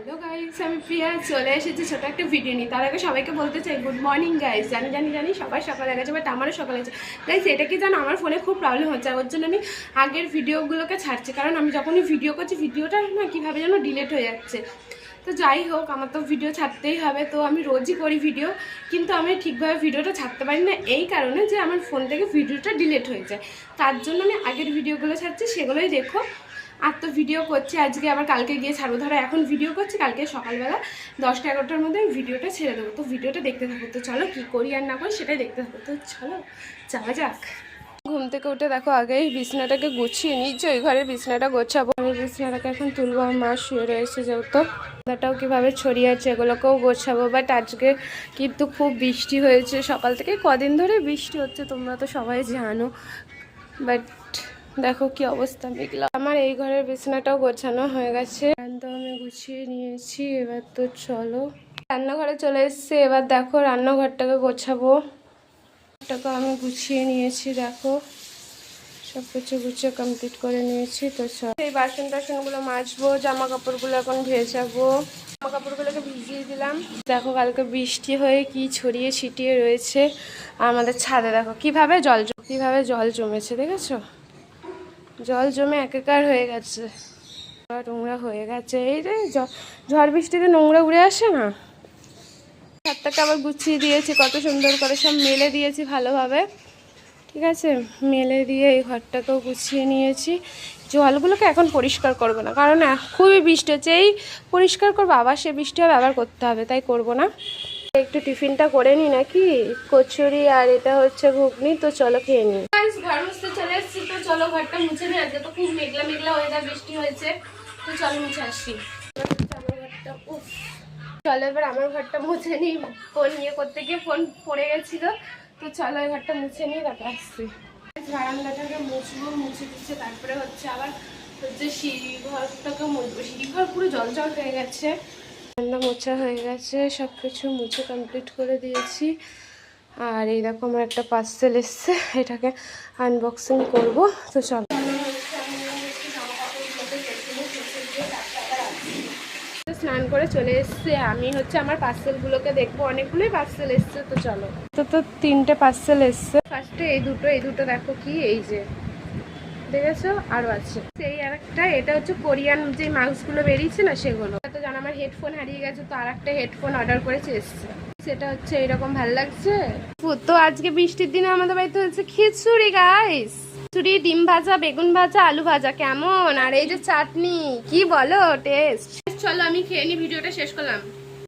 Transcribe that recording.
Hello guys, আমি প্রিয়া চলে এসেছি ছোট একটা ভিডিও নিয়ে। তার আগে সবাইকে বলতে চাই গুড মর্নিং গাইস। জানি সবার সকাল হয়ে গেছে, বাট আমারও সকাল হয়েছে গাইস। এটা কি জানো, আমার ফোনে খুব প্রবলেম হচ্ছে, ওর জন্য আমি আগের ভিডিওগুলোকে ছাড়ছি। কারণ আমি যখনই ভিডিও করছি ভিডিওটা না কীভাবে যেন ডিলিট হয়ে যাচ্ছে। তো যাই হোক, আমার তো ভিডিও ছাড়তেই হবে। তো আমি রোজই করি ভিডিও, কিন্তু আমি ঠিকভাবে ভিডিওটা ছাড়তে পারি না, এই কারণে যে আমার ফোন থেকে ভিডিওটা ডিলিট হয়ে যায়। তার জন্য আমি আগের ভিডিওগুলো ছাড়ছি, সেগুলোই দেখো। আর তো ভিডিও করছি আজকে, আবার কালকে গিয়ে ছাড়বো। ধরো এখন ভিডিও করছি, কালকে সকালবেলা 10টা-11টার মধ্যে আমি ভিডিওটা ছেড়ে দেবো। তো ভিডিওটা দেখতে থাকো। তো চলো কী করি আর না করি সেটাই দেখতে থাকো। তো চলো যাওয়া যাক। ঘুম থেকে উঠে দেখো আগেই বিছনাটাকে গুছিয়ে নিচ্ছি, ওই ঘরের বিছনাটা গোছাবো। আমি বিছনাটাকে এখন তুলবো, আমার মা শুয়ে রয়েছে যেহেতু। দাটাও কীভাবে ছড়িয়ে আছে এগুলোকেও গোছাবো। বাট আজকে কিন্তু খুব বৃষ্টি হয়েছে সকাল থেকে, কদিন ধরে বৃষ্টি হচ্ছে, তোমরা তো সবাই জানো। বাট দেখো কি অবস্থা মেঘলা। আমার এই ঘরের বিছানাটাও গোছানো হয়ে গেছে, তো আমি গুছিয়ে নিয়েছি। এবার তো চলো রান্নাঘরে চলে এসেছি। এবার দেখো রান্নাঘরটাকে গোছাবো। ঘরটাকে আমি গুছিয়ে নিয়েছি, দেখো সব কিছু গুছিয়ে কমপ্লিট করে নিয়েছি। তো চল এই বাসন টাসনগুলো মাজবো, জামা কাপড়গুলো এখন ভেজাবো। জামা কাপড়গুলোকে ভিজিয়ে দিলাম। দেখো কালকে বৃষ্টি হয়ে কি ছড়িয়ে ছিটিয়ে রয়েছে আমাদের ছাদে। দেখো কিভাবে জল জমেছে, দেখেছো? জল জমে একাকার হয়ে গেছে, নোংরা হয়ে গেছে। এই যে ঝড় বৃষ্টিতে নোংরা উড়ে আসে না। ছাদটাকে আবার গুছিয়ে দিয়েছি, কত সুন্দর করে সব মেলে দিয়েছি ভালোভাবে। ঠিক আছে, মেলে দিয়ে এই ঘরটাকেও গুছিয়ে নিয়েছি। জলগুলোকে এখন পরিষ্কার করবো না, কারণ খুবই বৃষ্টি হচ্ছে। এই পরিষ্কার করবো, আবার সে বৃষ্টি হবে, আবার করতে হবে, তাই করব না। একটু টিফিনটা করে নিই নাকি, কচুরি আর এটা হচ্ছে ঘুগনি। তো চলো খেয়ে নিই। ঘর মুছতে চলে এসেছি, তো চলো ঘরটা মুছে নিই। আজকে তো খুব মেঘলা মেঘলা ওয়েদার, বৃষ্টি হয়েছে। তো চলো মুছে আসছি। চলো এবার আমার ঘরটা মুছে নিই। ফোন নিয়ে করতে গিয়ে ফোন পড়ে গেছিলো। তো চলো এই ঘরটা মুছে নিই, তারপর আসছি। বারান্দাটাকে মুছবো, মুছে দিচ্ছে। তারপরে হচ্ছে আবার সিঁড়ি ঘরটাকে মুছবো। সিঁড়ি ঘর পুরো জল জল হয়ে গেছে। রান্না মোছা হয়ে গেছে, সব কিছু মুছে কমপ্লিট করে দিয়েছি। আর এই দেখো আমার একটা পার্সেল এসছে, এটাকে আনবক্সিং করব। তো চলো স্নান করে চলে এসছে। আমি হচ্ছে আমার পার্সেলগুলোকে দেখবো, অনেকগুলোই পার্সেল এসছে। তো চলো, তো 3টে পার্সেল এসছে। ফার্স্টে এই দুটো দেখো কি, এই যে দেখেছো, আরও আছে সেই আর একটা। এটা হচ্ছে কোরিয়ান যে মাস্কগুলো বেরিয়েছে না, সেগুলো। তো জানো আমার হেডফোন হারিয়ে গেছে, তো আর একটা হেডফোন অর্ডার করেছে, এসছে। সেটা হচ্ছে এইরকম ভালো লাগছে। তো আজকে বৃষ্টির দিনে আমাদের বাড়িতে হচ্ছে খিচুড়ি গাইস। খিচুড়ি, ডিম ভাজা, বেগুন ভাজা, আলু ভাজা। কেমন? আর এই যে চাটনি, কি বলো টেস্ট। চলো আমি খেয়ে নি, ভিডিওটা শেষ করলাম।